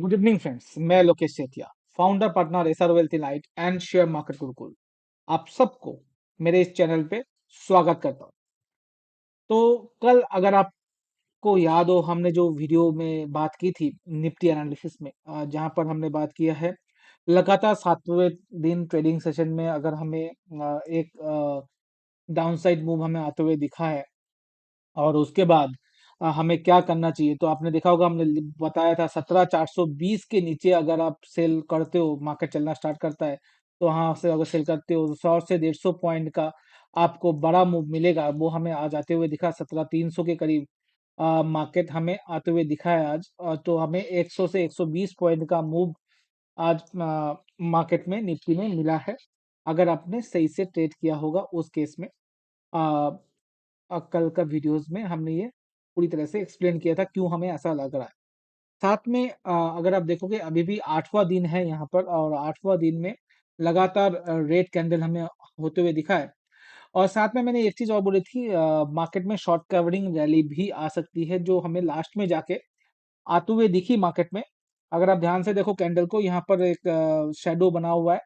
Good evening friends. मैं Lokesh Sethia, founder partner SR wealth enlight and share market Gurukul. आप सबको मेरे इस चैनल पे स्वागत करता हूँ। तो कल अगर आपको याद हो, हमने जो वीडियो में बात की थी निफ्टी एनालिसिस में, जहां पर हमने बात किया है लगातार सातवें दिन ट्रेडिंग सेशन में अगर हमें एक डाउनसाइड मूव हमें आते हुए दिखा है और उसके बाद हमें क्या करना चाहिए। तो आपने देखा होगा, हमने बताया था 17,420 के नीचे अगर आप सेल करते हो, मार्केट चलना स्टार्ट करता है, तो वहां से अगर सेल करते हो तो 100 से 150 पॉइंट का आपको बड़ा मूव मिलेगा। वो हमें आज आते हुए दिखा 17,300 के करीब। मार्केट हमें आते हुए दिखा है आज। तो हमें 100 से 120 पॉइंट का मूव आज मार्केट में निफ्टी में मिला है, अगर आपने सही से ट्रेड किया होगा उस केस में। कल का वीडियोस में हमने ये पूरी तरह से एक्सप्लेन किया था क्यों हमें ऐसा लग रहा है। साथ में अगर आप देखोगे अभी भी 8वां दिन है यहाँ पर, और 8वां दिन में लगातार रेड कैंडल हमें होते हुए दिखा है। और साथ में मैंने एक चीज और बोली थी, मार्केट में शॉर्ट कवरिंग रैली भी आ सकती है, जो हमें लास्ट में जाके आते हुए दिखी मार्केट में। अगर आप ध्यान से देखो कैंडल को, यहाँ पर एक शेडो बना हुआ है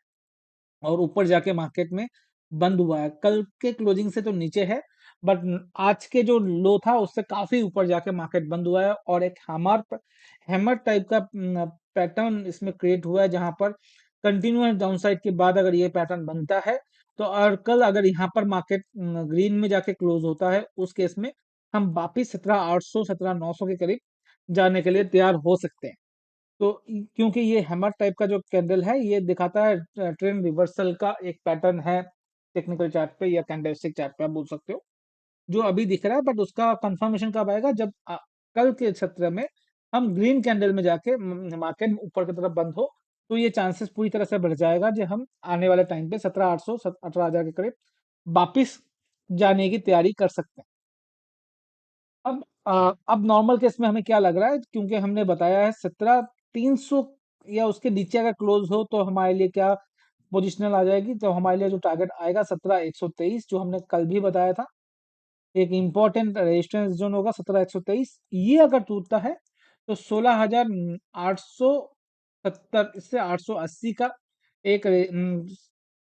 और ऊपर जाके मार्केट में बंद हुआ है। कल के क्लोजिंग से तो नीचे है, बट आज के जो लो था उससे काफी ऊपर जाके मार्केट बंद हुआ है, और एक हैमर टाइप का पैटर्न इसमें क्रिएट हुआ है, जहां पर कंटिन्यूअस डाउनसाइड के बाद अगर ये पैटर्न बनता है तो, और कल अगर यहाँ पर मार्केट ग्रीन में जाके क्लोज होता है, उस केस में हम वापिस 17,800 17,900 के करीब जाने के लिए तैयार हो सकते हैं। तो क्योंकि ये हैमर टाइप का जो कैंडल है, ये दिखाता है ट्रेंड रिवर्सल का एक पैटर्न है, टेक्निकल चार्ट पे या कैंडलस्टिक चार्ट पे आप बोल सकते हो, जो अभी दिख रहा है। बट उसका कंफर्मेशन कब आएगा, जब कल के सत्र में हम ग्रीन कैंडल में जाके मार्केट ऊपर की तरफ बंद हो, तो ये चांसेस पूरी तरह से बढ़ जाएगा जो हम आने वाले टाइम पे 17,800 18,000 के करीब वापिस जाने की तैयारी कर सकते हैं। अब नॉर्मल केस में हमें क्या लग रहा है, क्योंकि हमने बताया है 17,300 या उसके नीचे अगर क्लोज हो तो हमारे लिए क्या पोजिशनल आ जाएगी। तो हमारे लिए जो टारगेट आएगा 17,123, जो हमने कल भी बताया था, एक इंपॉर्टेंट रेजिस्टेंस जोन होगा 17,123। ये अगर टूटता है तो 16,870 से 880 का एक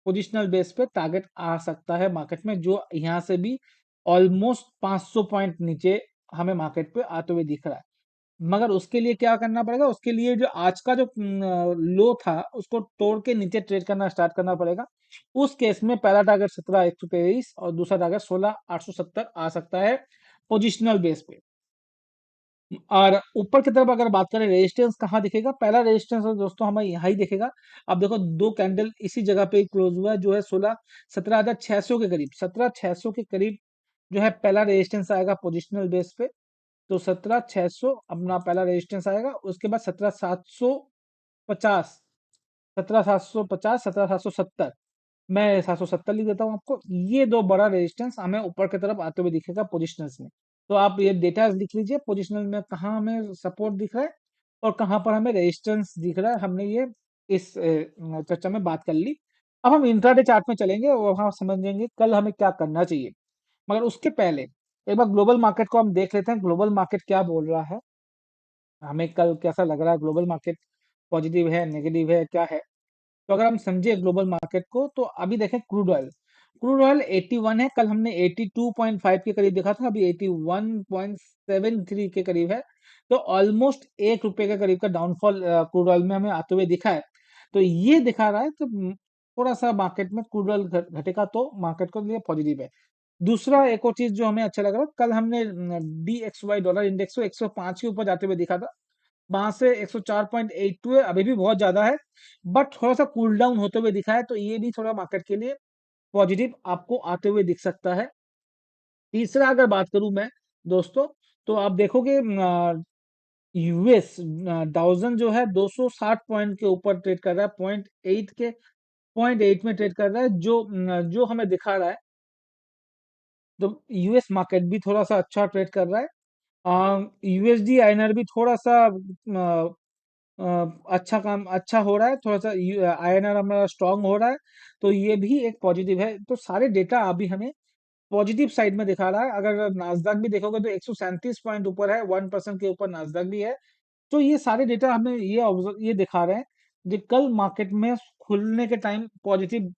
पोजिशनल बेस पे टारगेट आ सकता है मार्केट में, जो यहाँ से भी ऑलमोस्ट 500 पॉइंट नीचे हमें मार्केट पे आते हुए दिख रहा है। मगर उसके लिए क्या करना पड़ेगा, उसके लिए जो आज का जो लो था उसको तोड़ के नीचे ट्रेड करना स्टार्ट करना पड़ेगा। उस केस में पहला टारगेट 17,123 और दूसरा टारगेट 16,870 आ सकता है पोजिशनल बेस पे। और ऊपर की तरफ अगर बात करें, रेजिस्टेंस कहाँ दिखेगा, पहला रेजिस्टेंस दोस्तों हमें यहाँ ही दिखेगा। अब देखो दो कैंडल इसी जगह पे क्लोज हुआ है, जो है 17,600 के करीब, 17,600 के करीब जो है पहला रेजिस्टेंस आएगा पोजिशनल बेस पे। तो 17,600 अपना पहला रेजिस्टेंस आएगा। उसके बाद 17,750, 17,750, 17,770, मैं 770 लिख देता हूँ आपको। ये दो बड़ा रेजिस्टेंस हमें ऊपर की तरफ आते हुए दिखेगा पोजिशनल्स में। तो आप ये डेटा लिख लीजिए, पोजिशनल में कहाँ हमें सपोर्ट दिख रहा है और कहाँ पर हमें रेजिस्टेंस दिख रहा है। हमने ये इस चर्चा में बात कर ली। अब हम इंट्राडे चार्ट में चलेंगे और वहां समझेंगे कल हमें क्या करना चाहिए। मगर उसके पहले एक बार ग्लोबल मार्केट को हम देख लेते हैं, ग्लोबल मार्केट क्या बोल रहा है, हमें कल कैसा लग रहा है, ग्लोबल मार्केट पॉजिटिव है, नेगेटिव है, क्या है। तो अगर हम समझे ग्लोबल मार्केट को, तो अभी देखें क्रूड ऑयल, क्रूड ऑयल 81 है, कल हमने 82.5 के करीब देखा था, अभी 81.73 के करीब है। तो ऑलमोस्ट ₹1 के करीब का डाउनफॉल क्रूड ऑयल में हमें आते हुए दिखा है। तो ये दिखा रहा है, तो थोड़ा सा मार्केट में क्रूड ऑयल घटेगा तो मार्केट को लिए पॉजिटिव है। दूसरा एक और चीज जो हमें अच्छा लग रहा है, कल हमने DXY डॉलर इंडेक्स को 105 के ऊपर जाते हुए दिखा था, वहां से 104.82 है, अभी भी बहुत ज्यादा है, बट थोड़ा सा कूल डाउन होते हुए दिखा है। तो ये भी थोड़ा मार्केट के लिए पॉजिटिव आपको आते हुए दिख सकता है। तीसरा अगर बात करूं मैं दोस्तों, तो आप देखोगे यूएस डाउजन जो है 260 पॉइंट के ऊपर ट्रेड कर रहा है, पॉइंट एट में ट्रेड कर रहा है, जो हमें दिखा रहा है। तो यूएस मार्केट भी थोड़ा सा अच्छा ट्रेड कर रहा है। यूएसडी आईएनआर भी थोड़ा सा अच्छा काम अच्छा हो रहा है, थोड़ा सा आईएनआर हमारा स्ट्रांग हो रहा है। तो ये भी एक पॉजिटिव है। तो सारे डेटा अभी हमें पॉजिटिव साइड में दिखा रहा है। अगर नाजदाक भी देखोगे तो 137 पॉइंट ऊपर है, 1% के ऊपर नाजदाक भी है। तो ये सारे डेटा हमें ये दिखा रहे हैं कि कल मार्केट में खुलने के टाइम पॉजिटिव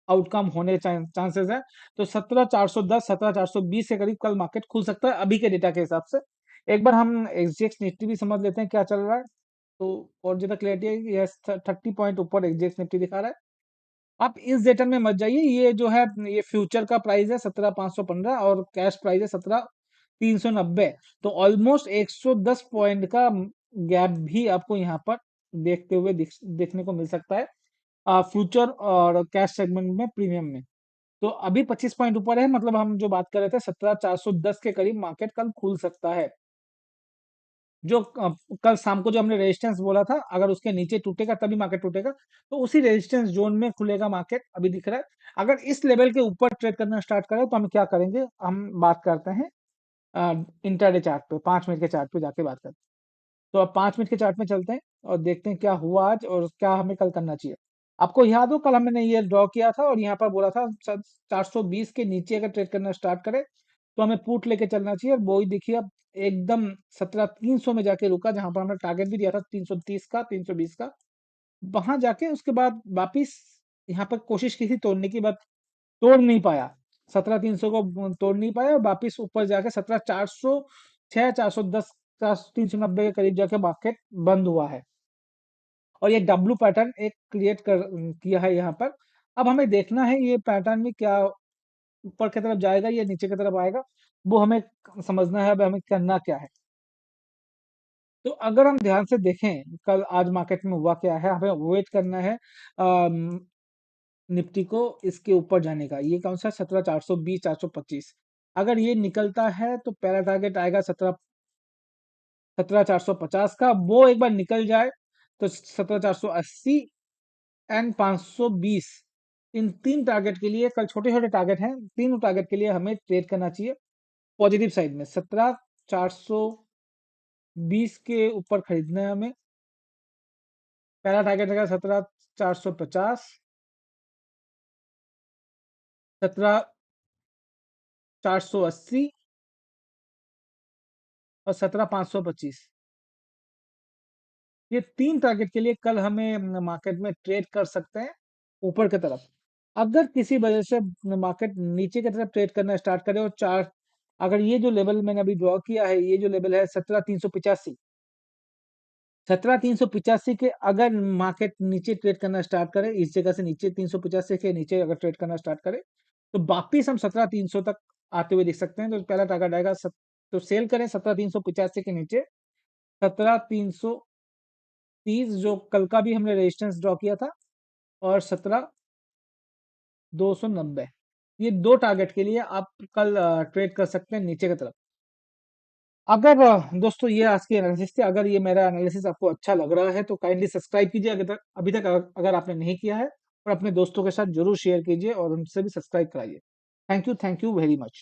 आउटकम होने चांसेस है। तो 17,410 17,420 के करीब कल मार्केट खुल सकता है अभी के डेटा के हिसाब से। एक बार हम एसजीएक्स निफ्टी भी समझ लेते हैं क्या चल रहा है, तो और ज्यादा क्लियरिटी है कि यस 30 पॉइंट ऊपर एसजीएक्स निफ्टी दिखा रहा है। आप इस डेटा में मत जाइए, ये जो है ये फ्यूचर का प्राइस है 17,515 और कैश प्राइस है 17,390। तो ऑलमोस्ट 110 पॉइंट का गैप भी आपको यहाँ पर देखते हुए देखने को मिल सकता है फ्यूचर और कैश सेगमेंट में प्रीमियम में। तो अभी 25 पॉइंट ऊपर है, मतलब हम जो बात कर रहे थे 17,410 के करीब मार्केट कल खुल सकता है। जो कल शाम को जो हमने रेजिस्टेंस बोला था, अगर उसके नीचे टूटेगा तभी मार्केट टूटेगा, तो उसी रेजिस्टेंस जोन में खुलेगा मार्केट अभी दिख रहा है। अगर इस लेवल के ऊपर ट्रेड करना स्टार्ट करें तो हम क्या करेंगे, हम बात करते हैं इंटरडे चार्ट पे, 5 मिनट के चार्ट पे जाके बात करते हैं। तो अब 5 मिनट के चार्ट में चलते हैं और देखते हैं क्या हुआ आज और क्या हमें कल करना चाहिए। आपको याद हो कल हमने ये ड्रॉ किया था और यहाँ पर बोला था 420 के नीचे अगर ट्रेड करना स्टार्ट करे तो हमें पुट लेके चलना चाहिए, और वो ही देखिए अब एकदम 17,300 में जाके रुका, जहां पर हमने टारगेट भी दिया था 330 का 320 का। वहां जाके उसके बाद वापिस यहाँ पर कोशिश की थी तोड़ने की, बात तोड़ नहीं पाया, 17,300 को तोड़ नहीं पाया, वापिस ऊपर जाके 17,406 410 390 के करीब जाके मार्केट बंद हुआ है। और ये डब्लू पैटर्न एक क्रिएट कर किया है यहाँ पर। अब हमें देखना है ये पैटर्न में क्या ऊपर की तरफ जाएगा या नीचे की तरफ आएगा, वो हमें समझना है, अब हमें करना क्या है। तो अगर हम ध्यान से देखें कल आज मार्केट में हुआ क्या है, हमें वेट करना है निफ्टी को इसके ऊपर जाने का। ये कौन सा 17,420 425, अगर ये निकलता है तो पहला टारगेट आएगा 17,450 का, वो एक बार निकल जाए तो 17,480 एंड 520, इन तीन टारगेट के लिए, कल छोटे छोटे टारगेट हैं, तीनों टारगेट के लिए हमें ट्रेड करना चाहिए पॉजिटिव साइड में। 17,420 के ऊपर खरीदना है हमें, पहला टारगेट रहेगा 17,450, 17,480 और 17,525। ये तीन टारगेट के लिए कल हमें मार्केट में ट्रेड कर सकते हैं ऊपर की तरफ। अगर किसी वजह से मार्केट नीचे की तरफ ट्रेड करना स्टार्ट करे और चार, अगर ये जो लेवल मैंने अभी ड्रॉ किया है, ये जो लेवल है 17,385, 17,385 के अगर मार्केट नीचे ट्रेड करना स्टार्ट करे, इस जगह से नीचे 385 के नीचे अगर ट्रेड करना स्टार्ट करे, तो वापिस हम 17,300 तक आते हुए देख सकते हैं। तो पहला टारगेट आएगा तो सेल करें 17,385 के नीचे, 17,330 जो कल का भी हमने रेजिस्टेंस ड्रॉ किया था, और 17,290, ये दो टारगेट के लिए आप कल ट्रेड कर सकते हैं नीचे की तरफ। अगर दोस्तों ये आज की एनालिसिस थी, अगर ये मेरा एनालिसिस आपको अच्छा लग रहा है तो काइंडली सब्सक्राइब कीजिए अभी तक अगर आपने नहीं किया है, और अपने दोस्तों के साथ जरूर शेयर कीजिए और उनसे भी सब्सक्राइब कराइए। Thank you very much.